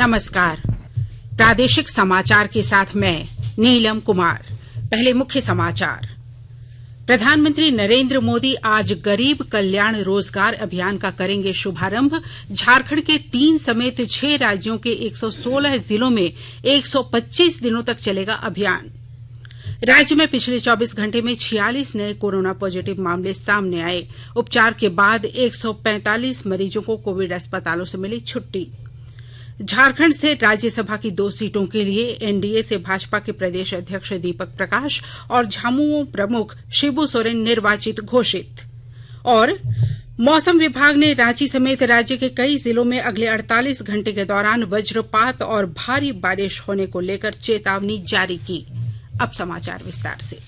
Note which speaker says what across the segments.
Speaker 1: नमस्कार। प्रादेशिक समाचार के साथ मैं नीलम कुमार। पहले मुख्य समाचार। प्रधानमंत्री नरेंद्र मोदी आज गरीब कल्याण रोजगार अभियान का करेंगे शुभारंभ। झारखंड के 3 समेत 6 राज्यों के 116 जिलों में 125 दिनों तक चलेगा अभियान। राज्य में पिछले 24 घंटे में 46 नए कोरोना पॉजिटिव मामले सामने आए। उपचार के बाद 145 मरीजों को कोविड अस्पतालों से मिली छुट्टी। झारखंड से राज्यसभा की 2 सीटों के लिए एनडीए से भाजपा के प्रदेश अध्यक्ष दीपक प्रकाश और झामुमो प्रमुख शिबू सोरेन निर्वाचित घोषित। और मौसम विभाग ने रांची समेत राज्य के कई जिलों में अगले 48 घंटे के दौरान वज्रपात और भारी बारिश होने को लेकर चेतावनी जारी की। अब समाचार विस्तार से।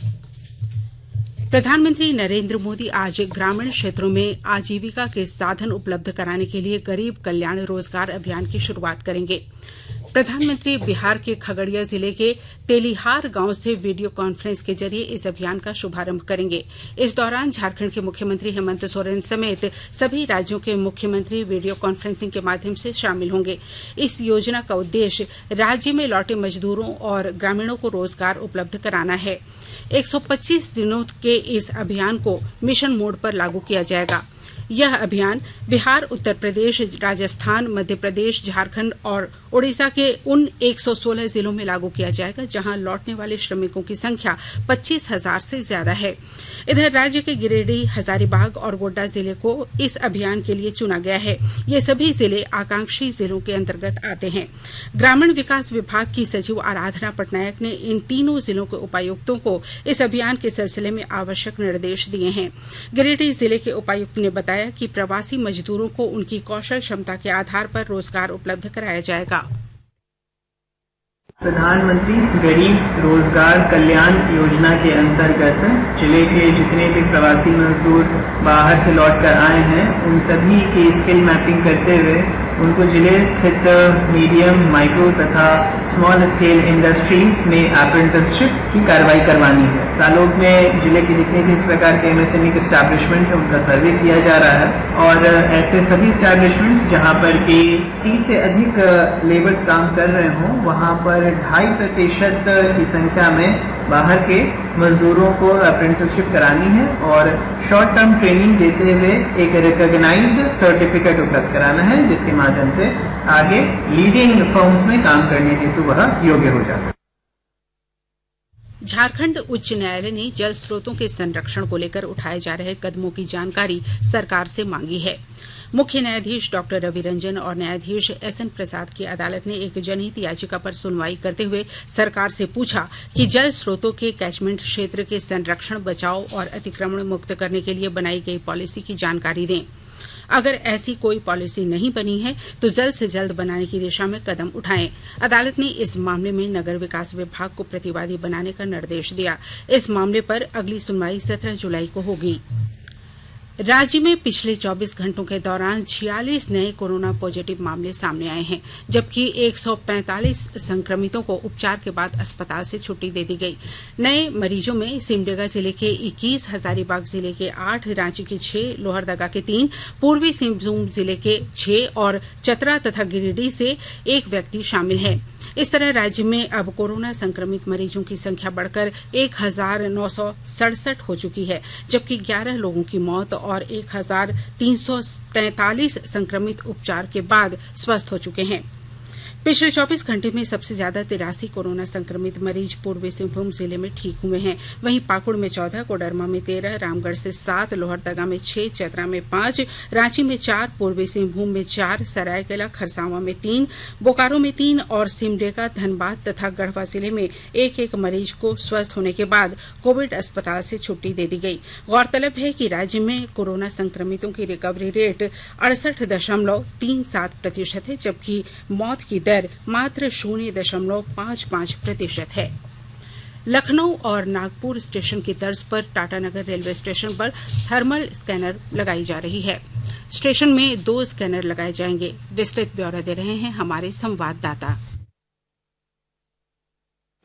Speaker 1: प्रधानमंत्री नरेंद्र मोदी आज ग्रामीण क्षेत्रों में आजीविका के साधन उपलब्ध कराने के लिए गरीब कल्याण रोजगार अभियान की शुरुआत करेंगे। प्रधानमंत्री बिहार के खगड़िया जिले के तेलिहार गांव से वीडियो कॉन्फ्रेंस के जरिए इस अभियान का शुभारंभ करेंगे। इस दौरान झारखंड के मुख्यमंत्री हेमंत सोरेन समेत सभी राज्यों के मुख्यमंत्री वीडियो कॉन्फ्रेंसिंग के माध्यम से शामिल होंगे। इस योजना का उद्देश्य राज्य में लौटे मजदूरों और ग्रामीणों को रोजगार उपलब्ध कराना है। 125 दिनों के इस अभियान को मिशन मोड पर लागू किया जाएगा। यह अभियान बिहार, उत्तर प्रदेश, राजस्थान, मध्य प्रदेश, झारखंड और ओडिशा के उन 116 जिलों में लागू किया जाएगा जहां लौटने वाले श्रमिकों की संख्या 25,000 से ज्यादा है। इधर राज्य के गिरिडीह, हजारीबाग और गोड्डा जिले को इस अभियान के लिए चुना गया है। ये सभी जिले आकांक्षी जिलों के अंतर्गत आते हैं। ग्रामीण विकास विभाग की सचिव आराधना पटनायक ने इन तीनों जिलों के उपायुक्तों को इस अभियान के सिलसिले में आवश्यक निर्देश दिए हैं। गिरिडीह जिले के उपायुक्त ने बताया कि प्रवासी मजदूरों को उनकी कौशल क्षमता के आधार पर रोजगार उपलब्ध कराया जाएगा।
Speaker 2: प्रधानमंत्री गरीब रोजगार कल्याण योजना के अंतर्गत जिले के जितने भी प्रवासी मजदूर बाहर से लौट कर आए हैं उन सभी की स्किल मैपिंग करते हुए उनको जिले स्थित मीडियम, माइक्रो तथा स्मॉल स्केल इंडस्ट्रीज में अप्रेंटिसशिप की कार्रवाई करवानी है। सालोग में जिले के जितने भी इस प्रकार के एमएसएमई के एस्टैब्लिशमेंट है उनका सर्वे किया जा रहा है और ऐसे सभी एस्टैब्लिशमेंट्स जहां पर कि 30 से अधिक लेबर्स काम कर रहे हों वहां पर 2.5% की संख्या में बाहर के मजदूरों को अप्रेंटिसशिप करानी है और शॉर्ट टर्म ट्रेनिंग देते हुए एक रिकॉग्नाइज्ड सर्टिफिकेट उपलब्ध कराना है जिसके माध्यम से आगे लीडिंग फर्म्स में काम करने हेतु वह योग्य हो जा सके।
Speaker 1: झारखंड उच्च न्यायालय ने जल स्रोतों के संरक्षण को लेकर उठाए जा रहे कदमों की जानकारी सरकार से मांगी है। मुख्य न्यायाधीश डॉक्टर रवि रंजन और न्यायाधीश एसएन प्रसाद की अदालत ने एक जनहित याचिका पर सुनवाई करते हुए सरकार से पूछा कि जल स्रोतों के कैचमेंट क्षेत्र के संरक्षण, बचाव और अतिक्रमण मुक्त करने के लिए बनाई गई पॉलिसी की जानकारी दें। अगर ऐसी कोई पॉलिसी नहीं बनी है तो जल्द से जल्द बनाने की दिशा में कदम उठाएं। अदालत ने इस मामले में नगर विकास विभाग को प्रतिवादी बनाने का निर्देश दिया। इस मामले पर अगली सुनवाई 17 जुलाई को होगी। राज्य में पिछले 24 घंटों के दौरान 46 नए कोरोना पॉजिटिव मामले सामने आए हैं, जबकि 145 संक्रमितों को उपचार के बाद अस्पताल से छुट्टी दे दी गई। नए मरीजों में सिमडेगा जिले के 21, हजारीबाग जिले के 8, रांची के 6, लोहरदगा के 3, पूर्वी सिंहभूम जिले के 6 और चतरा तथा गिरिडीह से 1 व्यक्ति शामिल है। इस तरह राज्य में अब कोरोना संक्रमित मरीजों की संख्या बढ़कर 1967 हो चुकी है, जबकि 11 लोगों की मौत और 1343 संक्रमित उपचार के बाद स्वस्थ हो चुके हैं। पिछले 24 घंटे में सबसे ज्यादा 83 कोरोना संक्रमित मरीज पूर्वी सिंहभूम जिले में ठीक हुए हैं। वहीं पाकुड़ में 14, कोडरमा में 13, रामगढ़ से 7, लोहरदगा में 6, चतरा में 5, रांची में 4, पूर्वी सिंहभूम में 4, सरायकेला खरसावां में 3, बोकारो में 3 और सिमडेगा, धनबाद तथा गढ़वा जिले में 1-1 मरीज को स्वस्थ होने के बाद कोविड अस्पताल से छुट्टी दे दी गई। गौरतलब है कि राज्य में कोरोना संक्रमितों की रिकवरी रेट 68.37% है, जबकि मौत की दर मात्र 0.55% है। लखनऊ और नागपुर स्टेशन की तर्ज पर टाटानगर रेलवे स्टेशन पर थर्मल स्कैनर लगाई जा रही है। स्टेशन में 2 स्कैनर लगाए जाएंगे। विस्तृत ब्यौरा दे रहे हैं हमारे संवाददाता।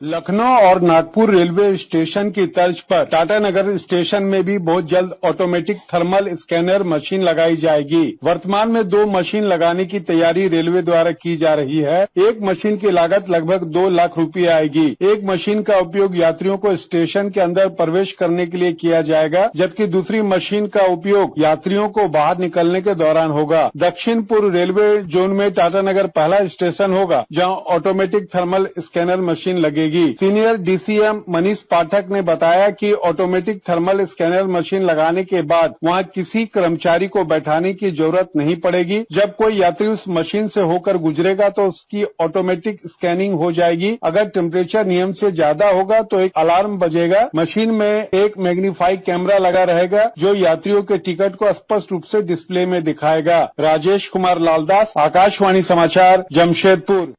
Speaker 3: लखनऊ और नागपुर रेलवे स्टेशन की तर्ज पर टाटानगर स्टेशन में भी बहुत जल्द ऑटोमेटिक थर्मल स्कैनर मशीन लगाई जाएगी। वर्तमान में 2 मशीन लगाने की तैयारी रेलवे द्वारा की जा रही है। एक मशीन की लागत लगभग 2 लाख रुपए आएगी। एक मशीन का उपयोग यात्रियों को स्टेशन के अंदर प्रवेश करने के लिए किया जाएगा, जबकि दूसरी मशीन का उपयोग यात्रियों को बाहर निकलने के दौरान होगा। दक्षिण पूर्व रेलवे जोन में टाटानगर पहला स्टेशन होगा जहाँ ऑटोमेटिक थर्मल स्कैनर मशीन लगेगी। सीनियर डीसीएम मनीष पाठक ने बताया कि ऑटोमेटिक थर्मल स्कैनर मशीन लगाने के बाद वहां किसी कर्मचारी को बैठाने की जरूरत नहीं पड़ेगी। जब कोई यात्री उस मशीन से होकर गुजरेगा तो उसकी ऑटोमेटिक स्कैनिंग हो जाएगी। अगर टेम्परेचर नियम से ज्यादा होगा तो एक अलार्म बजेगा। मशीन में एक मैग्नीफाइंग कैमरा लगा रहेगा जो यात्रियों के टिकट को स्पष्ट रूप से डिस्प्ले में दिखाएगा। राजेश कुमार लालदास, आकाशवाणी समाचार, जमशेदपुर।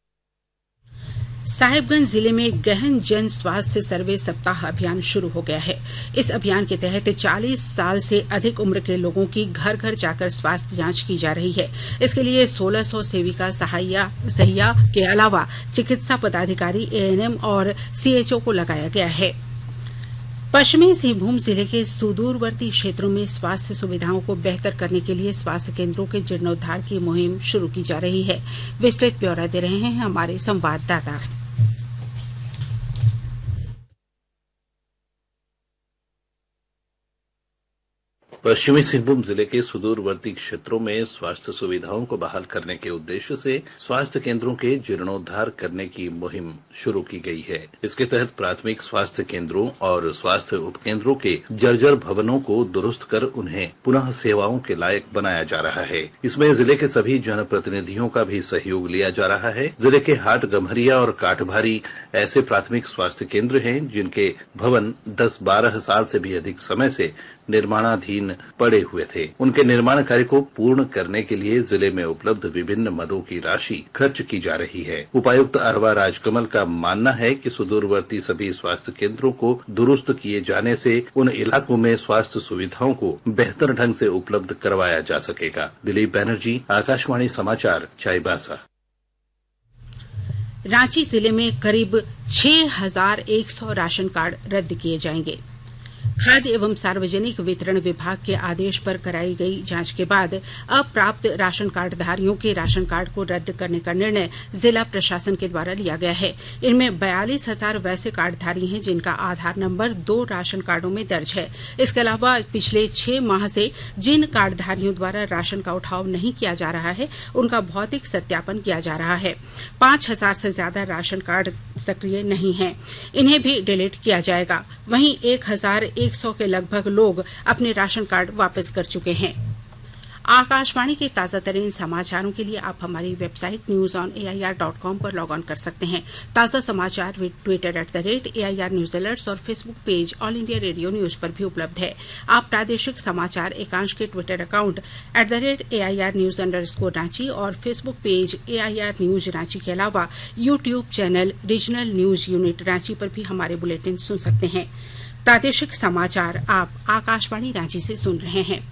Speaker 1: साहिबगंज जिले में गहन जन स्वास्थ्य सर्वे सप्ताह अभियान शुरू हो गया है। इस अभियान के तहत 40 साल से अधिक उम्र के लोगों की घर घर जाकर स्वास्थ्य जांच की जा रही है। इसके लिए 1600 सेविका सहिया के अलावा चिकित्सा पदाधिकारी, एएनएम और सीएचओ को लगाया गया है। पश्चिमी सिंहभूम जिले के सुदूरवर्ती क्षेत्रों में स्वास्थ्य सुविधाओं को बेहतर करने के लिए स्वास्थ्य केंद्रों के जीर्णोद्धार की मुहिम शुरू की जा रही है। विस्तृत ब्यौरा दे रहे हैं हमारे संवाददाता।
Speaker 4: पश्चिमी सिंहभूम जिले के सुदूरवर्ती क्षेत्रों में स्वास्थ्य सुविधाओं को बहाल करने के उद्देश्य से स्वास्थ्य केंद्रों के जीर्णोद्धार करने की मुहिम शुरू की गई है। इसके तहत प्राथमिक स्वास्थ्य केंद्रों और स्वास्थ्य उपकेंद्रों के जर्जर भवनों को दुरुस्त कर उन्हें पुनः सेवाओं के लायक बनाया जा रहा है। इसमें जिले के सभी जनप्रतिनिधियों का भी सहयोग लिया जा रहा है। जिले के हाट, गम्हरिया और काठभारी ऐसे प्राथमिक स्वास्थ्य केंद्र हैं जिनके भवन 10-12 साल से भी अधिक समय से निर्माणाधीन पड़े हुए थे। उनके निर्माण कार्य को पूर्ण करने के लिए जिले में उपलब्ध विभिन्न मदों की राशि खर्च की जा रही है। उपायुक्त अरवा राजकमल का मानना है कि सुदूरवर्ती सभी स्वास्थ्य केंद्रों को दुरुस्त किए जाने से उन इलाकों में स्वास्थ्य सुविधाओं को बेहतर ढंग से उपलब्ध करवाया जा सकेगा। दिलीप बैनर्जी, आकाशवाणी समाचार, चाईबासा।
Speaker 1: रांची जिले में करीब 6100 राशन कार्ड रद्द किए जाएंगे। खाद्य एवं सार्वजनिक वितरण विभाग के आदेश पर कराई गई जांच के बाद अप्राप्त राशन कार्डधारियों के राशन कार्ड को रद्द करने का निर्णय जिला प्रशासन के द्वारा लिया गया है। इनमें 42,000 वैसे कार्डधारी हैं जिनका आधार नंबर 2 राशन कार्डों में दर्ज है। इसके अलावा पिछले 6 माह से जिन कार्डधारियों द्वारा राशन का उठाव नहीं किया जा रहा है उनका भौतिक सत्यापन किया जा रहा है। 5,000 से ज्यादा राशन कार्ड सक्रिय नहीं है, इन्हें भी डिलीट किया जाएगा। वहीं 1,100 के लगभग लोग अपने राशन कार्ड वापस कर चुके हैं। आकाशवाणी के ताजा तरीन समाचारों के लिए आप हमारी वेबसाइट newsonair.com पर लॉग ऑन कर सकते हैं। ताजा समाचार ट्विटर @AIR न्यूज अलर्ट्स और Facebook page All India Radio news पर भी उपलब्ध है। आप प्रादेशिक समाचार एकांश के Twitter account @AIR news _Ranchi और Facebook page AIR news Ranchi के अलावा YouTube channel regional news unit Ranchi पर भी हमारे बुलेटिन सुन सकते हैं। प्रादेशिक समाचार आप आकाशवाणी रांची से सुन रहे हैं।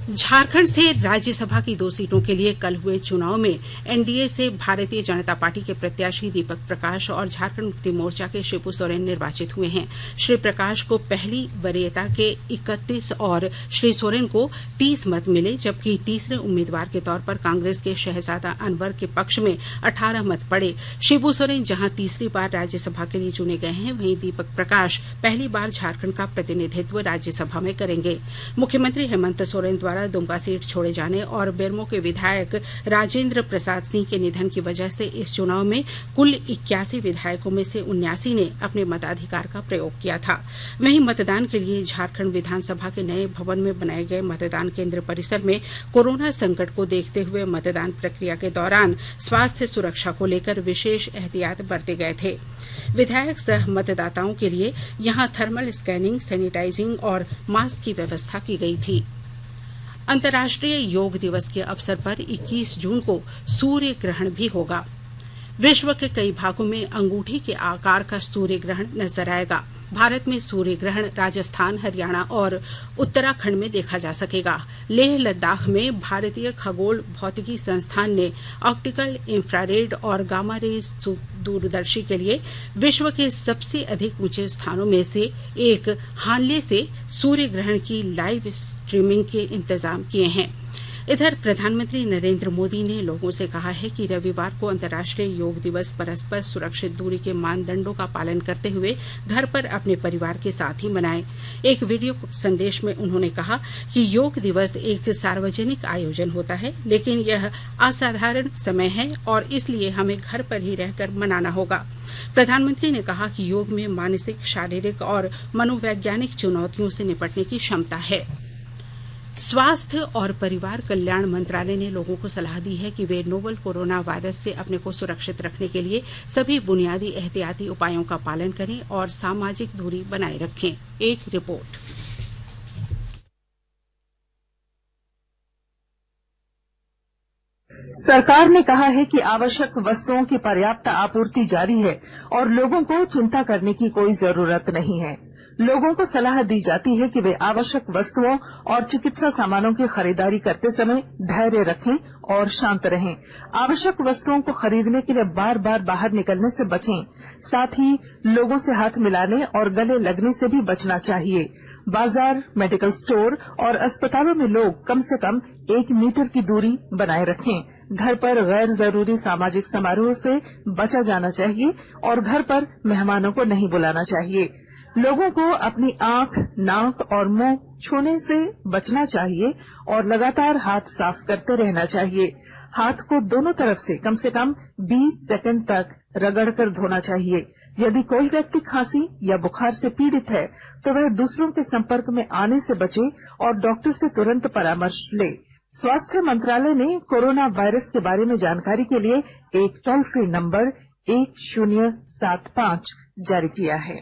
Speaker 1: झारखंड से राज्यसभा की 2 सीटों के लिए कल हुए चुनाव में एनडीए से भारतीय जनता पार्टी के प्रत्याशी दीपक प्रकाश और झारखंड मुक्ति मोर्चा के शिबू सोरेन निर्वाचित हुए हैं। श्री प्रकाश को पहली वरीयता के 31 और श्री सोरेन को 30 मत मिले, जबकि तीसरे उम्मीदवार के तौर पर कांग्रेस के शहजादा अनवर के पक्ष में 18 मत पड़े। शिबू सोरेन जहां तीसरी बार राज्यसभा के लिए चुने गए हैं, वहीं दीपक प्रकाश पहली बार झारखंड का प्रतिनिधित्व राज्यसभा में करेंगे। मुख्यमंत्री हेमंत सोरेन द्वारा दुमका सीट छोड़े जाने और बेरमो के विधायक राजेंद्र प्रसाद सिंह के निधन की वजह से इस चुनाव में कुल 81 विधायकों में से 79 ने अपने मताधिकार का प्रयोग किया था। वहीं मतदान के लिए झारखंड विधानसभा के नए भवन में बनाए गए मतदान केंद्र परिसर में कोरोना संकट को देखते हुए मतदान प्रक्रिया के दौरान स्वास्थ्य सुरक्षा को लेकर विशेष एहतियात बरते गए थे। विधायक सह मतदाताओं के लिए यहां थर्मल स्कैनिंग, सैनिटाइजिंग और मास्क की व्यवस्था की गई थी। अंतर्राष्ट्रीय योग दिवस के अवसर पर 21 जून को सूर्य ग्रहण भी होगा। विश्व के कई भागों में अंगूठी के आकार का सूर्य ग्रहण नजर आएगा। भारत में सूर्य ग्रहण राजस्थान, हरियाणा और उत्तराखंड में देखा जा सकेगा। लेह लद्दाख में भारतीय खगोल भौतिकी संस्थान ने ऑप्टिकल, इंफ्रारेड और गामा रेज दूरदर्शी के लिए विश्व के सबसे अधिक ऊंचे स्थानों में से एक हानले से सूर्य ग्रहण की लाइव स्ट्रीमिंग के इंतजाम किए हैं। इधर प्रधानमंत्री नरेंद्र मोदी ने लोगों से कहा है कि रविवार को अंतर्राष्ट्रीय योग दिवस परस्पर सुरक्षित दूरी के मानदंडों का पालन करते हुए घर पर अपने परिवार के साथ ही मनाएं। एक वीडियो संदेश में उन्होंने कहा कि योग दिवस एक सार्वजनिक आयोजन होता है, लेकिन यह असाधारण समय है और इसलिए हमें घर पर ही रहकर मनाना होगा। प्रधानमंत्री ने कहा कि योग में मानसिक, शारीरिक और मनोवैज्ञानिक चुनौतियों से निपटने की क्षमता है। स्वास्थ्य और परिवार कल्याण मंत्रालय ने लोगों को सलाह दी है कि वे नोवल कोरोना वायरस से अपने को सुरक्षित रखने के लिए सभी बुनियादी एहतियाती उपायों का पालन करें और सामाजिक दूरी बनाए रखें। एक रिपोर्ट।
Speaker 5: सरकार ने कहा है कि आवश्यक वस्तुओं की पर्याप्त आपूर्ति जारी है और लोगों को चिंता करने की कोई जरूरत नहीं है। लोगों को सलाह दी जाती है कि वे आवश्यक वस्तुओं और चिकित्सा सामानों की खरीदारी करते समय धैर्य रखें और शांत रहें। आवश्यक वस्तुओं को खरीदने के लिए बार बार बाहर निकलने से बचें। साथ ही लोगों से हाथ मिलाने और गले लगने से भी बचना चाहिए। बाजार, मेडिकल स्टोर और अस्पतालों में लोग कम से कम 1 मीटर की दूरी बनाए रखें। घर पर गैर जरूरी सामाजिक समारोह से बचा जाना चाहिए और घर पर मेहमानों को नहीं बुलाना चाहिए। लोगों को अपनी आंख, नाक और मुंह छूने से बचना चाहिए और लगातार हाथ साफ करते रहना चाहिए। हाथ को दोनों तरफ से कम 20 सेकंड तक रगड़कर धोना चाहिए। यदि कोई व्यक्ति खांसी या बुखार से पीड़ित है तो वह दूसरों के संपर्क में आने से बचे और डॉक्टर से तुरंत परामर्श ले। स्वास्थ्य मंत्रालय ने कोरोना वायरस के बारे में जानकारी के लिए एक टोल फ्री नंबर 1075 जारी किया है।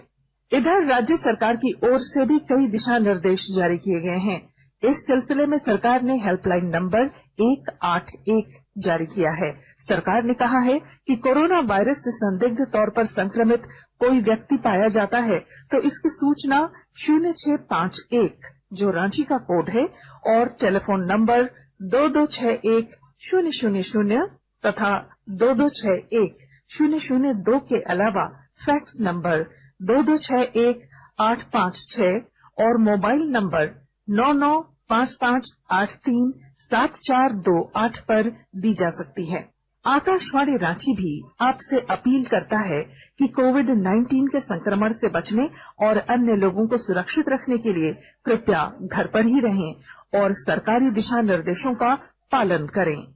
Speaker 5: इधर राज्य सरकार की ओर से भी कई दिशा निर्देश जारी किए गए हैं। इस सिलसिले में सरकार ने हेल्पलाइन नंबर 181 जारी किया है। सरकार ने कहा है कि कोरोना वायरस से संदिग्ध तौर पर संक्रमित कोई व्यक्ति पाया जाता है तो इसकी सूचना 0651 जो रांची का कोड है और टेलीफोन नंबर 2261-000 तथा 2261-002 के अलावा फैक्स नंबर 2261-856 और मोबाइल नंबर 9955837428 पर दी जा सकती है। आकाशवाणी रांची भी आपसे अपील करता है कि कोविड-19 के संक्रमण से बचने और अन्य लोगों को सुरक्षित रखने के लिए कृपया घर पर ही रहें और सरकारी दिशा निर्देशों का पालन करें।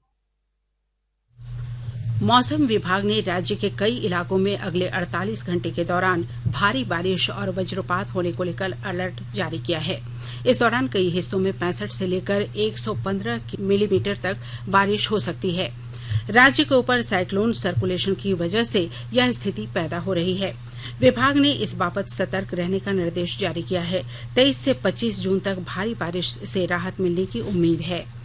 Speaker 1: मौसम विभाग ने राज्य के कई इलाकों में अगले 48 घंटे के दौरान भारी बारिश और वज्रपात होने को लेकर अलर्ट जारी किया है। इस दौरान कई हिस्सों में 65 से लेकर 115 मिलीमीटर तक बारिश हो सकती है। राज्य के ऊपर साइक्लोन सर्कुलेशन की वजह से यह स्थिति पैदा हो रही है। विभाग ने इस बाबत सतर्क रहने का निर्देश जारी किया है। 23 से 25 जून तक भारी बारिश से राहत मिलने की उम्मीद है।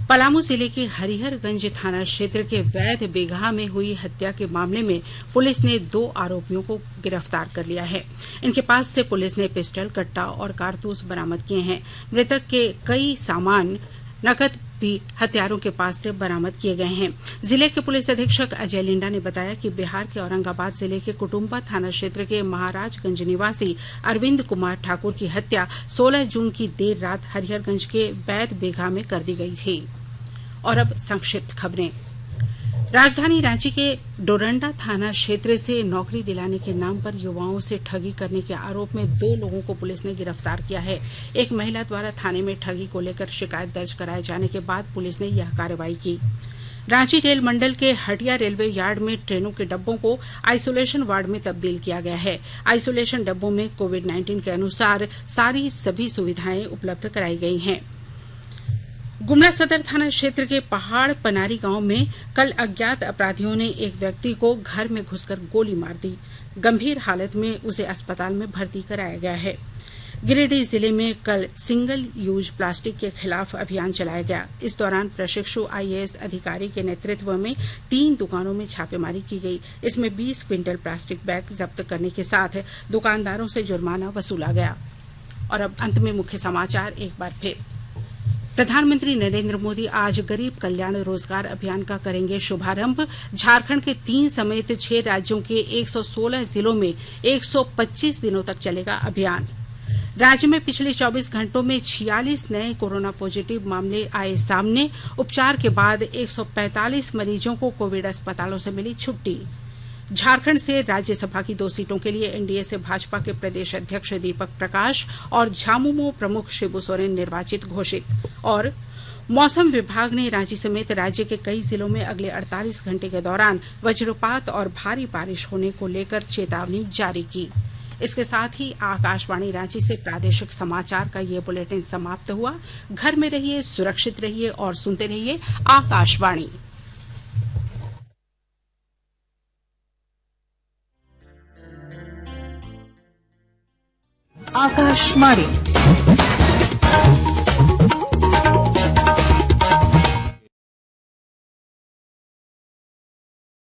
Speaker 1: पलामू जिले के हरिहरगंज थाना क्षेत्र के वैध बिगहा में हुई हत्या के मामले में पुलिस ने 2 आरोपियों को गिरफ्तार कर लिया है। इनके पास से पुलिस ने पिस्टल, कट्टा और कारतूस बरामद किए हैं। मृतक के कई सामान, नकद भी हत्यारों के पास से बरामद किए गए हैं। जिले के पुलिस अधीक्षक अजय लिंडा ने बताया कि बिहार के औरंगाबाद जिले के कुटुंबा थाना क्षेत्र के महाराजगंज निवासी अरविंद कुमार ठाकुर की हत्या 16 जून की देर रात हरिहरगंज के वैध बिगहा में कर दी गई थी। और अब संक्षिप्त खबरें। राजधानी रांची के डोरंडा थाना क्षेत्र से नौकरी दिलाने के नाम पर युवाओं से ठगी करने के आरोप में 2 लोगों को पुलिस ने गिरफ्तार किया है। एक महिला द्वारा थाने में ठगी को लेकर शिकायत दर्ज कराए जाने के बाद पुलिस ने यह कार्रवाई की। रांची रेल मंडल के हटिया रेलवे यार्ड में ट्रेनों के डिब्बों को आइसोलेशन वार्ड में तब्दील किया गया है। आइसोलेशन डिब्बों में कोविड-19 के अनुसार सभी सुविधाएं उपलब्ध कराई गई हैं। गुमला सदर थाना क्षेत्र के पहाड़ पनारी गांव में कल अज्ञात अपराधियों ने एक व्यक्ति को घर में घुसकर गोली मार दी। गंभीर हालत में उसे अस्पताल में भर्ती कराया गया है। गिरिडीह जिले में कल सिंगल यूज प्लास्टिक के खिलाफ अभियान चलाया गया। इस दौरान प्रशिक्षु IAS अधिकारी के नेतृत्व में 3 दुकानों में छापेमारी की गई। इसमें 20 क्विंटल प्लास्टिक बैग जब्त करने के साथ दुकानदारों से जुर्माना वसूला गया। और अब अंत में मुख्य समाचार एक बार फिर। प्रधानमंत्री नरेंद्र मोदी आज गरीब कल्याण रोजगार अभियान का करेंगे शुभारंभ। झारखंड के 3 समेत 6 राज्यों के 116 जिलों में 125 दिनों तक चलेगा अभियान। राज्य में पिछले 24 घंटों में 46 नए कोरोना पॉजिटिव मामले आए सामने। उपचार के बाद 145 मरीजों को कोविड अस्पतालों से मिली छुट्टी। झारखंड से राज्यसभा की 2 सीटों के लिए एनडीए से भाजपा के प्रदेश अध्यक्ष दीपक प्रकाश और झामुमो प्रमुख शिबू सोरेन निर्वाचित घोषित। और मौसम विभाग ने रांची समेत राज्य के कई जिलों में अगले 48 घंटे के दौरान वज्रपात और भारी बारिश होने को लेकर चेतावनी जारी की। इसके साथ ही आकाशवाणी रांची से प्रादेशिक समाचार का ये बुलेटिन समाप्त हुआ। घर में रहिए, सुरक्षित रहिए और सुनते रहिए आकाशवाणी।
Speaker 5: आकाशवाणी